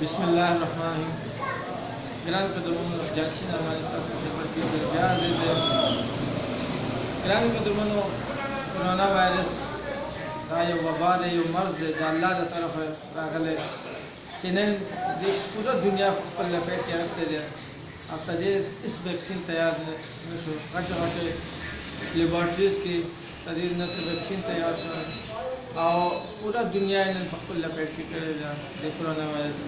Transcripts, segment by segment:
बिस्मिल्लाहिर्रहमानिर्रहीम। ग्रान कदमों जालसी हमारे साथ खिदमत की प्यार देते ग्रान कदमों कोरोना वायरस का यो वबा है यो मर्ज है अल्लाह की तरफ रागले चिन्हन पूरा दुनिया पर लपेट के रखते हैं। अब तक इस वैक्सीन तैयार न शो हटे लेबॉर्ट्रीज की तदीर न से वैक्सीन तैयार शो और पूरा दुनिया ने पक्का लपेट के करेगा दे कोरोना वायरस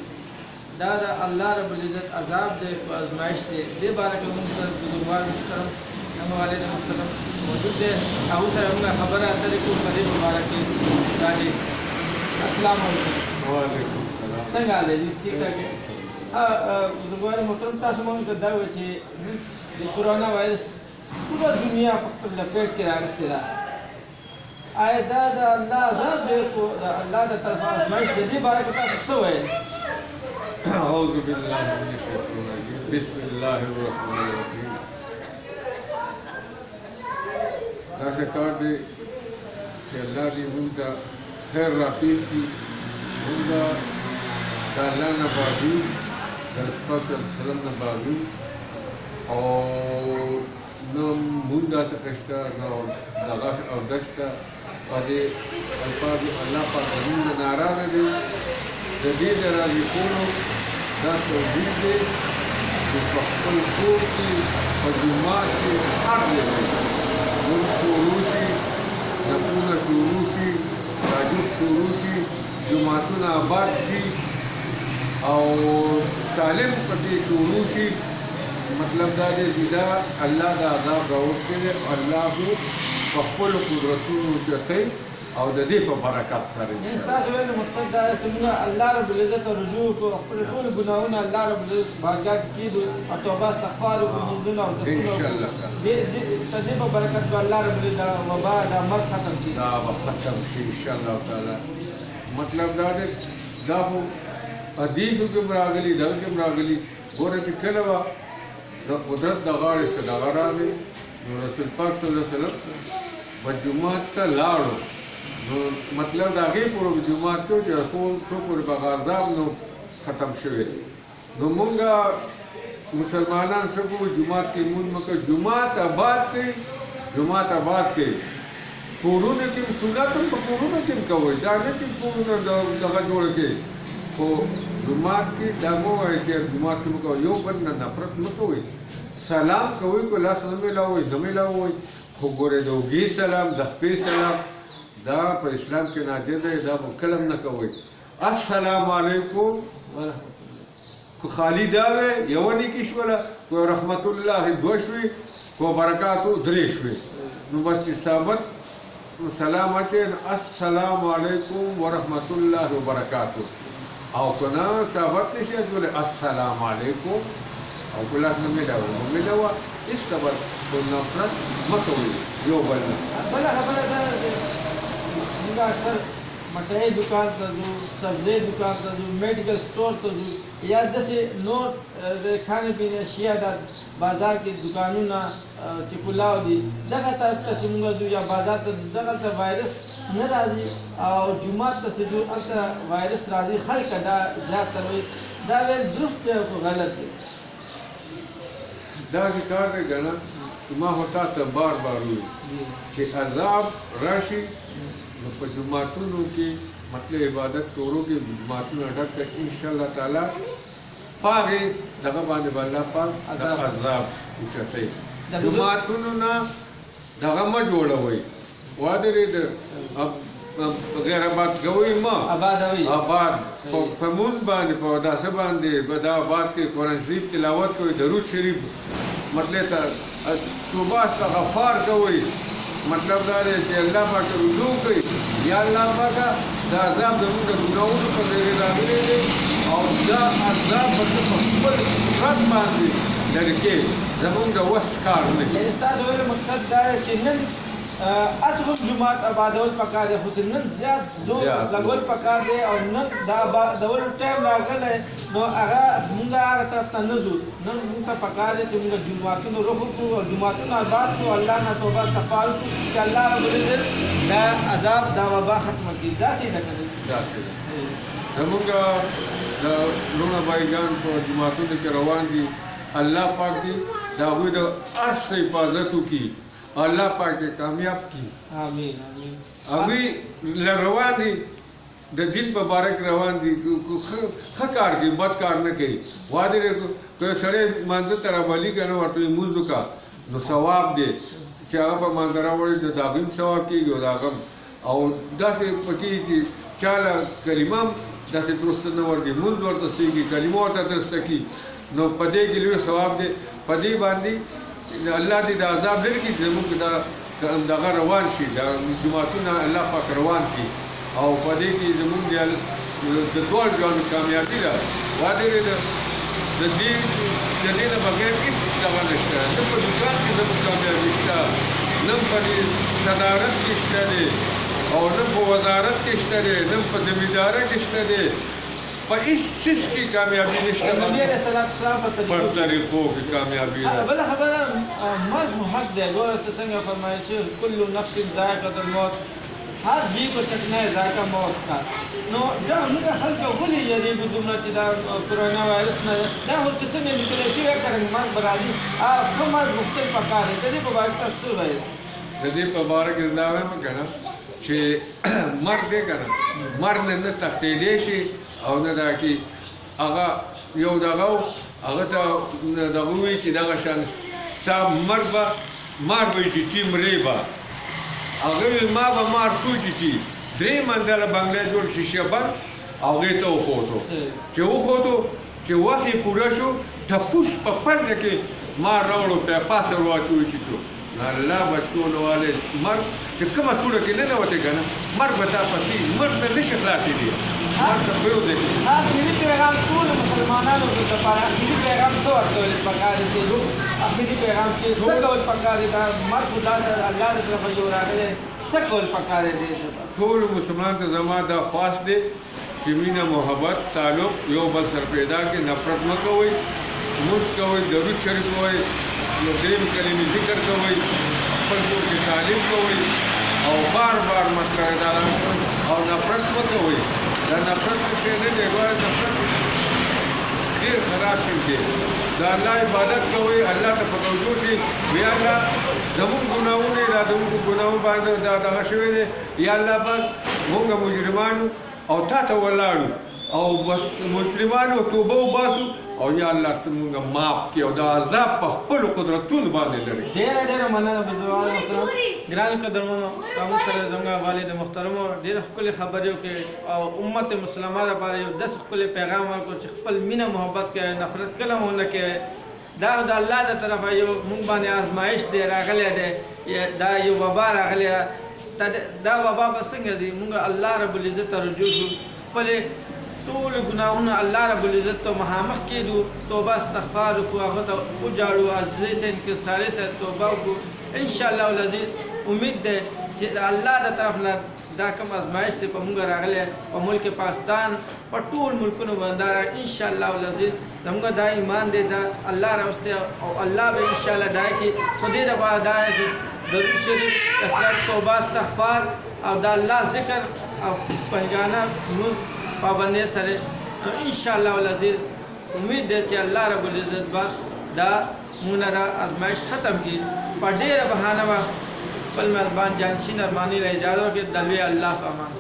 दादा अल्लाह रब्बुल इज़्ज़त अजाब दे को आजमाइश दे बारक मुंसर बुजुर्गवार मुहतरम हम वाले मुहतरम मौजूद है अबू साहब हमने खबर आता है को करीब मुबारक की गाड़ी अस्सलाम वालेकुम संग आले जी ठीक ठाक है बुजुर्गवार मुहतरम तासमन का दावे छे कोरोना वायरस पूरा दुनिया पर लपेट के रास्ते रहा आए दादा अल्लाह अजाब दे को अल्लाह की तरफ आजमाइश दे बारक का सो है औज़ु बिल्लाहि मिनश शैतानिर रजीम बिस्मिल्लाहिर रहमानिर रहीम दासे कार्ड से अल्लाह दी मुंदा खैर रातीब की मुंदा अल्लाह न बाजू दरपाक सल्लम न बाजू और न मुंदा से कष्टा न दगा और दस्ता अदे अल्फाज अल्लाह पाक मुंदा नाराज दे जदीद राजी कोनो दा तौहीद दे जो पख्तल कोर की मजूमात के हर ले मुल्क शुरूशी नपूना शुरूशी ताजुब शुरूशी जुमातुन आबाद शी और तालिम पति शुरूशी मतलब दादे जिदा अल्लाह दा अज़ाब राउत के लिए अल्लाह को पख्तल कुदरतों जते और दे पर बरकत सारे इस्ताज वेल मकसद दा सुनना अल्लाह रब्बुल इज़्ज़त और रुजू को अपने कुल गुनाहों अल्लाह रब्बुल बारगाह की दो और तौबा इस्तगफार को मुद्दन और इंशाअल्लाह दे तदे पर बरकत को अल्लाह रब्बुल दा वबा दा मर्ज खत्म की दा खत्म शी इंशाअल्लाह ताला मतलब दा हो हदीस के मरागली दल के मरागली गोरे चिकलवा दा कुदरत दा गाड़े से दगारा में रसूल पाक सल्लल्लाहु अलैहि वसल्लम वजुमात ता लाड़ो मतलब दागे पूरा जुमात को जो पूरे बगाज़ाब नो ख़त्म शवे नो मुंगा मुसलमानान सबको जुमात की मुन मकर जुमात आबाद के पूरू ने किम सुना तुम पूरू ने किम कहो जाने किम पूरू ने दगा जोड़ के को जुमात की दामो ऐसे जुमात तुम कहो यो बंद नफरत मत होई सलाम कहो को ला सलाम लाओ जमे लाओ को गोरे दोगी सलाम दखपे सलाम दा पर इस्लाम के नाजेज़ है दा कलम न कवई अस्सलाम वालेकुम को खाली दावे यवनी किशवला को रहमतुल्लाह दोशवी को बरकातु दरेशवी नु बस साबत सलाम आते अस्सलाम वालेकुम व रहमतुल्लाह व बरकातु आओ कना साबत निशे बोले अस्सलाम वालेकुम और कुला में मिलावा इस तबर को नफरत मत होई जो बला अक्सर मठियाई दुकान से जो सब्जी दुकान से जो मेडिकल स्टोर से जो या जैसे नो खाने पीने अशिया बाजार की दुकानों ना चिकुलाव दी जगह तरफ चिमुंगा जो या बाजार तो जगह तर वायरस न राजी और जुमात से जो अंतर वायरस राजी खल कदा जाता हुई दावे दुरुस्त है को गलत है दा शिकार ने गना तुमा होता तो बार हुई कि अजाब राशि जुमातुन की मतलब इबादत शोरों की जुमातुन अटक कर इंशाअल्लाह ताला पागे दगा बाने वाला पाग अजाब उचते जुमातुन ना दगा म जोड़ा हुई वादरे अब गैर बात गई मां आबाद फमून बांध पौधा से बांधे बदा बात के कुरान शरीफ तिलावत को दरूद शरीफ मतलब तौबा इस्तगफार कोई मतलब दारे कि अल्लाह पाक रुजू कई या अल्लाह पाक दा अज़ाब ज़रूर गुनाहों पर दे दागे दे और दा अज़ाब पर खत बांधे लड़के ज़मून दा वस्कार में इस्ताज वेल मकसद दा चिन्नन असगुल जुमात आबादोल पका दे खुदन ज्यादा जो लगोल पका दे और न दा दवल टाइम लागल है नो अगा मुंगा तरफ तनजु न मुंगा पका दे मुंगा जुमातुन रोह को और जुमातुन आबाद को अल्लाह ना तौबा इस्तगफार को कि अल्लाह रब्बुल इज़्ज़त दा अजाब दा वबा खत्म की दा से मुंगा د لونه بایګان په جماعتونو کې روان دي الله پاک دې د هغوی د هر څه حفاظت وکړي الله پاک دې کامیاب کړي آمین آمین هغوی روان دي د دین په باره کې روان دي ښه کار کوي بد کار نه کوي واده دی که سړی مانځه ته رابلي که نه ورته لمونځ وکړه نو ثواب دی چې هغه په مانځه راوړي نو د هغوی هم ثواب کېږي او د هغه او داسې پکې چې چاله کلمه هم داسې درسته نه ورځي مونځ ورته سېږي کلمه ورته درسته کړي نو په دې کې لوی ثواب دی په دې باندې الله دې د عذاب لرې کړي زموږ دغه روان شي د جوماتونه الله پاک روان کړي او په دې کې زموږ د دواړو ژوند کامیابي ده واده دی د دې نه بغیر هېڅ دغه نشته نه په دوکان کې زموږ کامیابي شته نه په دې صدارت کې شته دی او نه په وزارت کې شته دی نه په زمینداره کې شته دی په هېڅ څیز کې کامیابي نشته نبی علیه السلام په طریقو کې کامیابي ده بله خبره مرګ خو حق دی ګوره څنګه فرمایي چې کل نفس ذائقة الموت هر جی کو چکنا ہے ذائقہ موت کا نو دا موږ خلک ولې یریږو دومره چې دا کرونا وایرس نه دا هر څه څنګه لیکلی شوی کړم مرګ به راځي ښه مرګ غوښتل پکار دی د دې په باره کې تاسو څه وایئ د دې په باره کې دا وایم که نه چې مرګ دی که نه مرګ نه تښتېدی شي او نه دا کې هغه یو دغه هغه ته دغه وایي چې دغه شان تا مرګ به مار به چې چې مرې به هغه ما به مار سوچي چې درې منزله بنګله جوړ شي شبر هغې ته وښودو چې وښودو چې وخت یې پوره شو ټپوس په پنډه کې مار راوړو په پاسه ور واچوي چې څو الله بچکونو والے مرګ چې کومه سوړه کې نه ننوتې که نه مرګ به تا پسې مرګ نه نشي خلاصېدی مرګ ته پرېوځي آخري پیغام ټولو مسلمانانو لپاره آخري پیغام څه ورکول پکار دی آخري پیغام چې څه کول پکار دی دا مرګ خو دا د الله د طرفه یو راغلی څه کول پکار دی ټولو مسلمانانو ته زما دا خواست دی چې مینه محبت تعلق یو بل سره پیدا کړي نفرت مه کوئ لمونځ کوئ درود شریف ووایئ دریم کلمې ذکر کوئ خپل کور کې تعلیم کوئ او بار بار مطلع اداره او نفرت مه کوئ دا نفرت شی نه دی ګوره نفرت ډېر خراب شی دی د الله عبادت کوئ الله ته په توجه شي یا الله زموږ ګناهونه دا زموږ ګناهونه باندې دا دغه شوی دی یا الله پاک موږ مجرمانو او تا ته ولاړو او بس مسلمانو توبه وباسو او یا الله ته موږ معاف کړي او د عذاب په خپلو قدرتونو باندې لري ډېره ډېره مننه بزرګانو محترم ګرانو قدرمنو زموږ سره زموږ والد محترمو ډېرې ښکلې خبرې وکړې او امت مسلمه لپاره یو داسې ښکلی پیغام ورکړو چې خپل مینه محبت کوئ نفرت کله هم ونه کوئ دا د الله د طرفه یو موږ باندې آزمایش دی راغلی دی دا یو وبا راغلی دا وبا به څنګه دی موږ الله رب العزت ته رجوع شو خپلې ټول ګناهونه الله رب العزت ته مخامخ کېدو توبه استغفار وکړو هغه ته وجاړو عاجزۍ سره انکسارۍ سره توبه وکړو انشاءالله العزیز امید دی چې د الله د طرف نه دا کوم ازمایش چې په موږ راغلی په ملک پاکستان په ټول ملکونو باندې راغلی انشاءالله العزیز زموږ دا ایمان دی دا الله راوستی او الله به انشاءالله دا کړي خو دې دپاره دا چې درود شریف توبه استغفار او د الله ذکر او پنجانه لمونځ پابندۍ سره انشاءالله العزیز امید دی چې الله رب العزت به دا موږ نه دا ازمایش ختم کړي په ډېره بهانه به خپل مهربان جانشین ارماني له اجازه وکړي د لوی الله په امان